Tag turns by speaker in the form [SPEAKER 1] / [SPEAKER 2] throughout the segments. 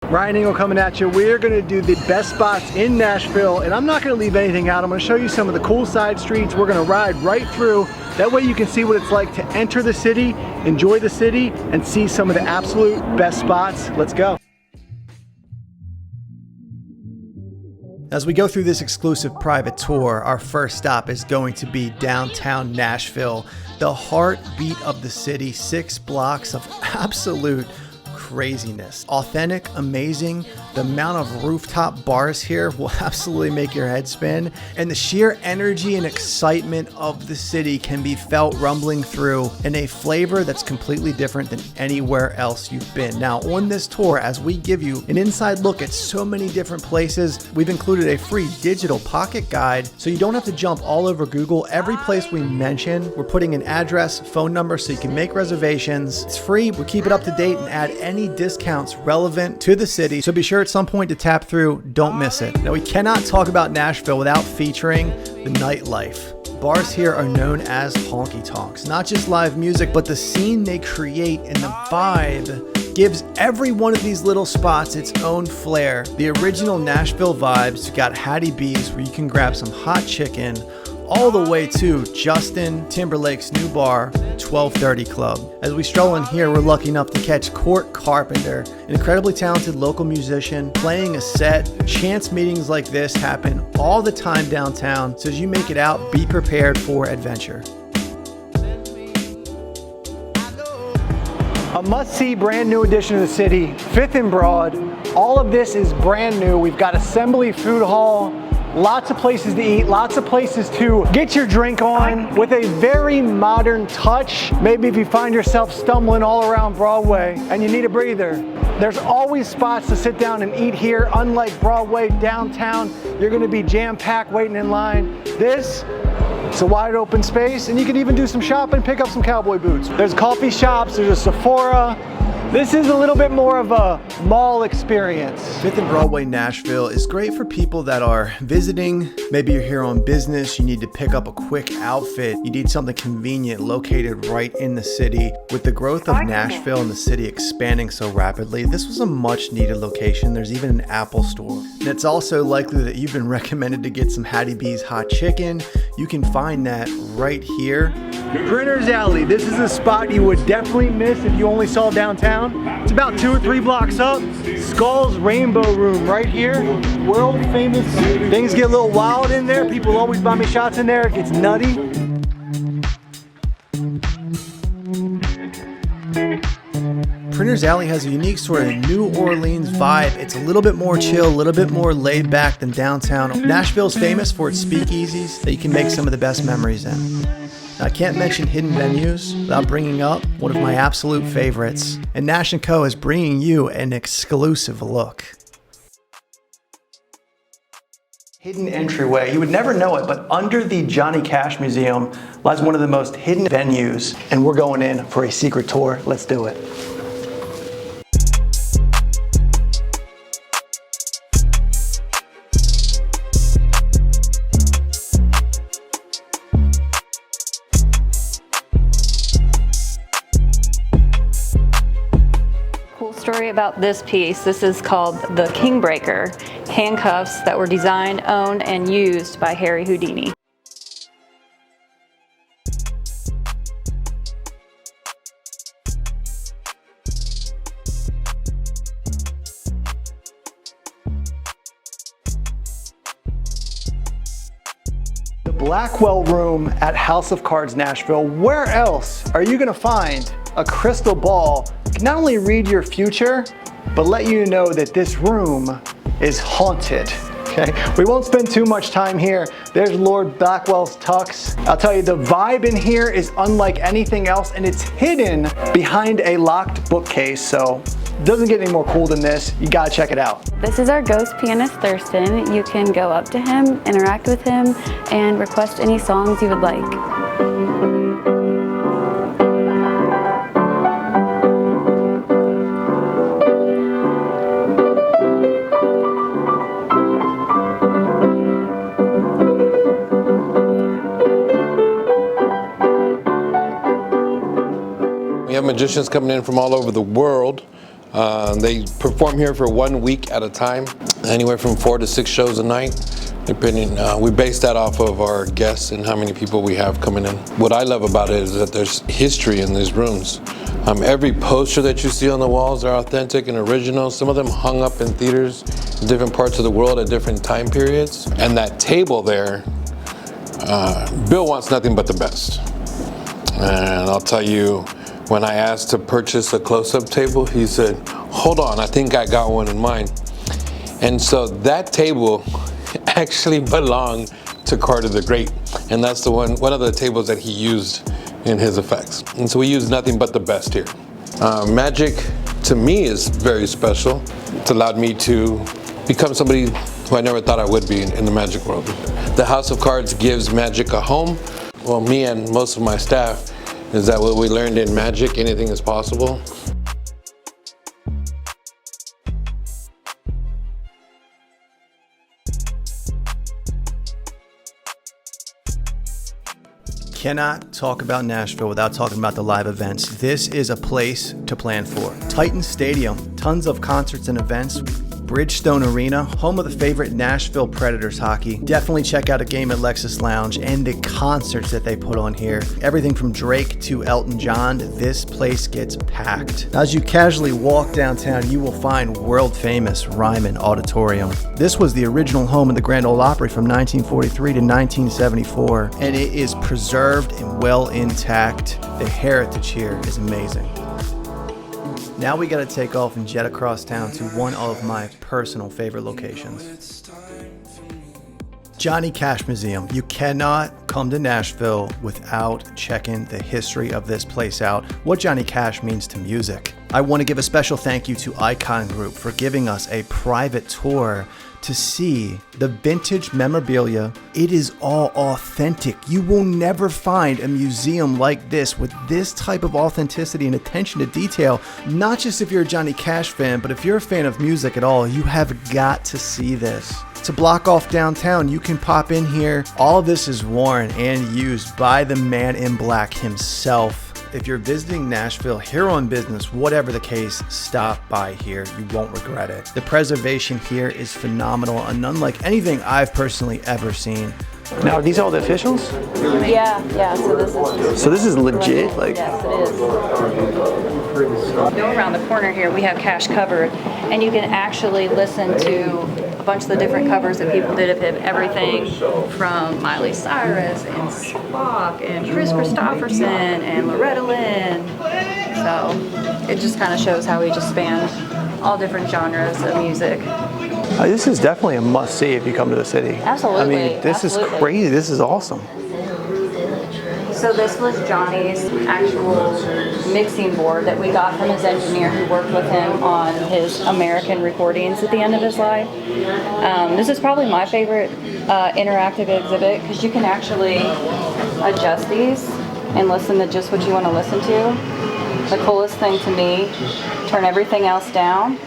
[SPEAKER 1] Ryan Engel coming at you. We're gonna do the best spots in Nashville, and I'm not gonna leave anything out. I'm gonna show you some of the cool side streets. We're gonna ride right through. That way you can see what it's like to enter the city, enjoy the city, and see some of the absolute best spots. Let's go. As we go through this exclusive private tour, our first stop is going to be downtown Nashville, the heartbeat of the city, 6 blocks of absolute craziness. Authentic, amazing. The amount of rooftop bars here will absolutely make your head spin. And the sheer energy and excitement of the city can be felt rumbling through in a flavor that's completely different than anywhere else you've been. Now, on this tour, as we give you an inside look at so many different places, we've included a free digital pocket guide so you don't have to jump all over Google. Every place we mention, we're putting an address, phone number so you can make reservations. It's free. We keep it up to date and add any discounts relevant to the city. So be sure at some point to tap through. Don't miss it. Now, we cannot talk about Nashville without featuring the nightlife. Bars here are known as honky tonks. Not just live music, but the scene they create and the vibe gives every one of these little spots its own flair. The original Nashville vibes got Hattie B's, where you can grab some hot chicken, all the way to Justin Timberlake's new bar, 1230 Club. As we stroll in here, we're lucky enough to catch Court Carpenter, an incredibly talented local musician, playing a set. Chance meetings like this happen all the time downtown, so as you make it out, be prepared for adventure. A must-see brand new addition to the city, 5th and Broad. All of this is brand new. We've got Assembly Food Hall, lots of places to eat, lots of places to get your drink on with a very modern touch. Maybe if you find yourself stumbling all around Broadway and you need a breather, there's always spots to sit down and eat here. Unlike Broadway, downtown, you're gonna be jam-packed waiting in line. This, it's a wide open space, and you can even do some shopping, pick up some cowboy boots. There's coffee shops, there's a Sephora. This is a little bit more of a mall experience. 5th and Broadway Nashville is great for people that are visiting. Maybe you're here on business, you need to pick up a quick outfit, you need something convenient located right in the city. With the growth of Nashville and the city expanding so rapidly, this was a much needed location. There's even an Apple store. And it's also likely that you've been recommended to get some Hattie B's hot chicken. You can find that right here. Printer's Alley, this is a spot you would definitely miss if you only saw downtown. It's about 2 or 3 blocks up. Skull's Rainbow Room right here. World famous. Things get a little wild in there. People always buy me shots in there. It gets nutty. Printer's Alley has a unique sort of New Orleans vibe. It's a little bit more chill, a little bit more laid back than downtown. Nashville's famous for its speakeasies that you can make some of the best memories in. Now, I can't mention Hidden Venues without bringing up one of my absolute favorites, and Nash & Co is bringing you an exclusive look. Hidden entryway. You would never know it, but under the Johnny Cash Museum lies one of the most hidden venues, and we're going in for a secret tour. Let's do it.
[SPEAKER 2] Story about this piece. This is called the Kingbreaker, handcuffs that were designed, owned, and used by Harry Houdini.
[SPEAKER 1] The Blackwell Room at House of Cards Nashville. Where else are you gonna find a crystal ball that can not only read your future, but let you know that this room is haunted? Okay, we won't spend too much time here. There's Lord Blackwell's tux. I'll tell you, the vibe in here is unlike anything else, and it's hidden behind a locked bookcase, so it doesn't get any more cool than this. You gotta check it out.
[SPEAKER 2] This is our ghost pianist, Thurston. You can go up to him, interact with him, and request any songs you would like.
[SPEAKER 3] We have magicians coming in from all over the world. They perform here for 1 week at a time, anywhere from 4 to 6 shows a night, depending. We base that off of our guests and how many people we have coming in. What I love about it is that there's history in these rooms. Every poster that you see on the walls are authentic and original. Some of them hung up in theaters in different parts of the world at different time periods. And that table there, Bill wants nothing but the best. And I'll tell you, when I asked to purchase a close-up table, he said, hold on, I think I got one in mind. And so that table actually belonged to Carter the Great. And that's the one of the tables that he used in his effects. And so we use nothing but the best here. Magic, to me, is very special. It's allowed me to become somebody who I never thought I would be in the magic world. The House of Cards gives magic a home. Well, me and most of my staff, is that what we learned in magic, anything is possible.
[SPEAKER 1] Cannot talk about Nashville without talking about the live events. This is a place to plan for. Titan Stadium, tons of concerts and events. Bridgestone Arena, home of the favorite Nashville Predators hockey. Definitely check out a game at Lexus Lounge and the concerts that they put on here. Everything from Drake to Elton John, this place gets packed. As you casually walk downtown, you will find world famous Ryman Auditorium. This was the original home of the Grand Ole Opry from 1943 to 1974, and it is preserved and well intact. The heritage here is amazing. Now we gotta take off and jet across town to one of my personal favorite locations. Johnny Cash Museum. You cannot come to Nashville without checking the history of this place out, what Johnny Cash means to music. I want to give a special thank you to Icon Group for giving us a private tour to see the vintage memorabilia. It is all authentic. You will never find a museum like this with this type of authenticity and attention to detail. Not just if you're a Johnny Cash fan, but if you're a fan of music at all, you have got to see this. To block off downtown, you can pop in here. All of this is worn and used by the man in black himself. If you're visiting Nashville here on business, whatever the case, stop by here. You won't regret it. The preservation here is phenomenal and unlike anything I've personally ever seen. Now, are these all the officials?
[SPEAKER 2] Yeah,
[SPEAKER 1] So this is legit? Like,
[SPEAKER 2] yes, it is. Go around the corner here, we have Cash Covered, and you can actually listen to a bunch of the different covers that people did of him. Everything from Miley Cyrus and Spock and Chris Christopherson and Loretta Lynn. So it just kind of shows how he just spanned all different genres of music.
[SPEAKER 1] this is definitely a must-see if you come to the city.
[SPEAKER 2] Absolutely.
[SPEAKER 1] I mean, this is crazy. This is awesome.
[SPEAKER 2] So this was Johnny's actual mixing board that we got from his engineer who worked with him on his American recordings at the end of his life. This is probably my favorite interactive exhibit because you can actually adjust these and listen to just what you want to listen to. The coolest thing to me, turn everything else down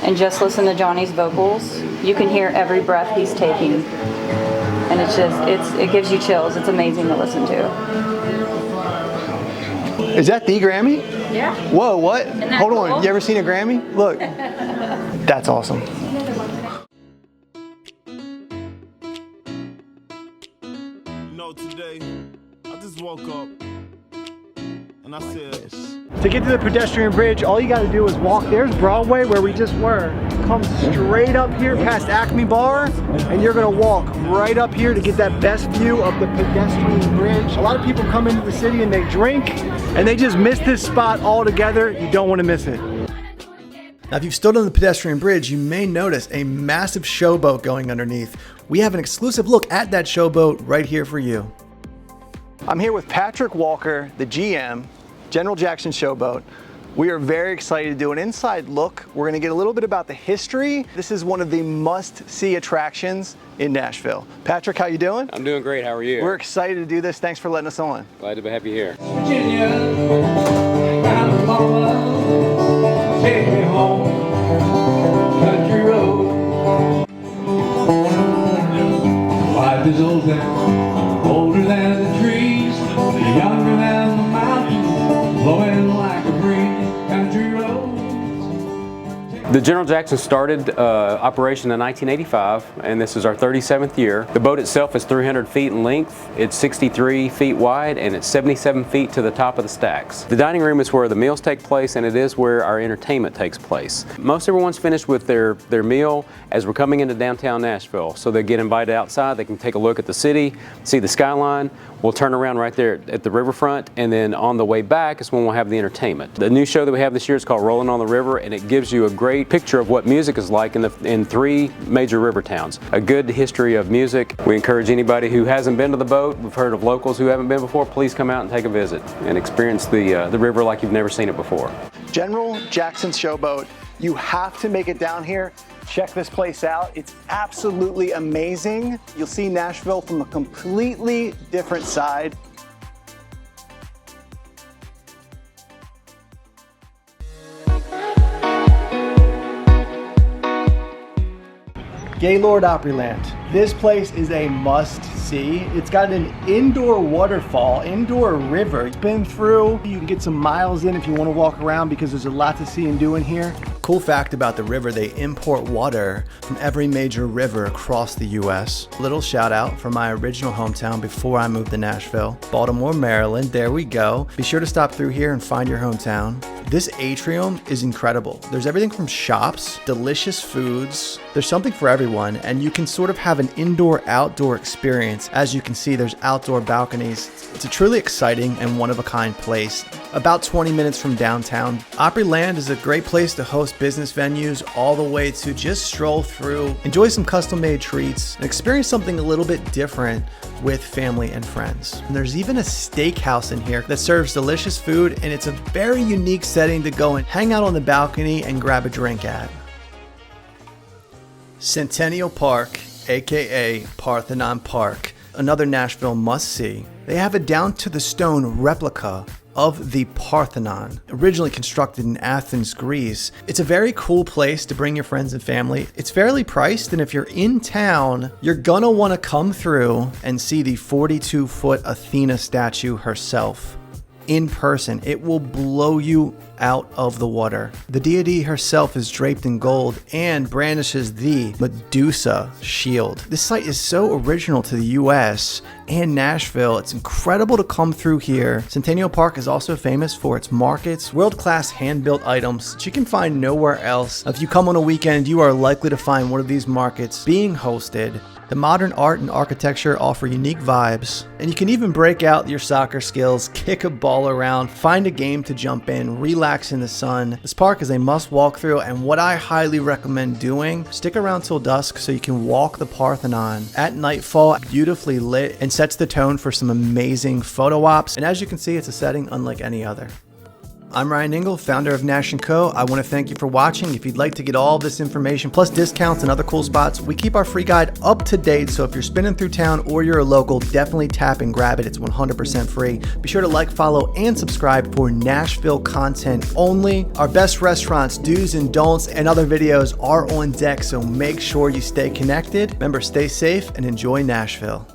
[SPEAKER 2] and just listen to Johnny's vocals. You can hear every breath he's taking. And it's just, it gives you chills. It's amazing to listen to.
[SPEAKER 1] Is that the Grammy?
[SPEAKER 2] Yeah.
[SPEAKER 1] Whoa, what? Hold
[SPEAKER 2] cool?
[SPEAKER 1] on. You ever seen a Grammy? Look. That's awesome.
[SPEAKER 4] You know, today, I just woke up and I said,
[SPEAKER 1] To get to the pedestrian bridge, all you got to do is walk. There's Broadway where we just were. Come straight up here past Acme Bar, and you're going to walk right up here to get that best view of the pedestrian bridge. A lot of people come into the city and they drink, and they just miss this spot altogether. You don't want to miss it. Now, if you've stood on the pedestrian bridge, you may notice a massive showboat going underneath. We have an exclusive look at that showboat right here for you. I'm here with Patrick Walker, the GM, General Jackson Showboat. We are very excited to do an inside look. We're going to get a little bit about the history. This is one of the must-see attractions in Nashville. Patrick, how you doing?
[SPEAKER 5] I'm doing great. How are you?
[SPEAKER 1] We're excited to do this. Thanks for letting us on.
[SPEAKER 5] Glad to have you here.
[SPEAKER 6] Virginia, round mama, take me home, country road. Life is older than the trees, younger than the mountains, blowing like a breeze, country road.
[SPEAKER 5] The General Jackson started operation in 1985, and this is our 37th year. The boat itself is 300 feet in length, it's 63 feet wide, and it's 77 feet to the top of the stacks. The dining room is where the meals take place, and it is where our entertainment takes place. Most everyone's finished with their meal as we're coming into downtown Nashville, so they get invited outside, they can take a look at the city, see the skyline. We'll turn around right there at the riverfront, and then on the way back is when we'll have the entertainment. The new show that we have this year is called Rolling on the River, and it gives you a great picture of what music is like in 3 major river towns. A good history of music. We encourage anybody who hasn't been to the boat, we've heard of locals who haven't been before, please come out and take a visit and experience the river like you've never seen it before.
[SPEAKER 1] General Jackson Showboat, you have to make it down here. Check this place out. It's absolutely amazing. You'll see Nashville from a completely different side. Gaylord Opryland. This place is a must-see. It's got an indoor waterfall, indoor river. It's been through. You can get some miles in if you want to walk around because there's a lot to see and do in here. Cool fact about the river, they import water from every major river across the US. Little shout out from my original hometown before I moved to Nashville, Baltimore, Maryland. There we go. Be sure to stop through here and find your hometown. This atrium is incredible. There's everything from shops, delicious foods. There's something for everyone, and you can sort of have an indoor-outdoor experience. As you can see, there's outdoor balconies. It's a truly exciting and one-of-a-kind place. About 20 minutes from downtown, Opryland is a great place to host business venues all the way to just stroll through, enjoy some custom-made treats, and experience something a little bit different with family and friends. And there's even a steakhouse in here that serves delicious food, and it's a very unique setting to go and hang out on the balcony and grab a drink at. Centennial Park, aka Parthenon Park, another Nashville must-see. They have a down-to-the-stone replica of the Parthenon, originally constructed in Athens, Greece. It's a very cool place to bring your friends and family. It's fairly priced, and if you're in town, you're gonna wanna come through and see the 42-foot Athena statue herself in person. It will blow you out of the water. The deity herself is draped in gold and brandishes the Medusa shield. This site is so original to the US and Nashville. It's incredible to come through here. Centennial Park is also famous for its markets, world-class hand-built items that you can find nowhere else. If you come on a weekend, you are likely to find one of these markets being hosted. The modern art and architecture offer unique vibes, and you can even break out your soccer skills, kick a ball around, find a game to jump in, relax in the sun. This park is a must walk through, and what I highly recommend doing, stick around till dusk so you can walk the Parthenon at nightfall, beautifully lit, and sets the tone for some amazing photo ops. And as you can see, it's a setting unlike any other. I'm Ryan Engel, founder of Nash & Co. I want to thank you for watching. If you'd like to get all this information, plus discounts and other cool spots, we keep our free guide up to date. So if you're spinning through town or you're a local, definitely tap and grab it. It's 100% free. Be sure to like, follow, and subscribe for Nashville content only. Our best restaurants, do's and don'ts, and other videos are on deck, so make sure you stay connected. Remember, stay safe and enjoy Nashville.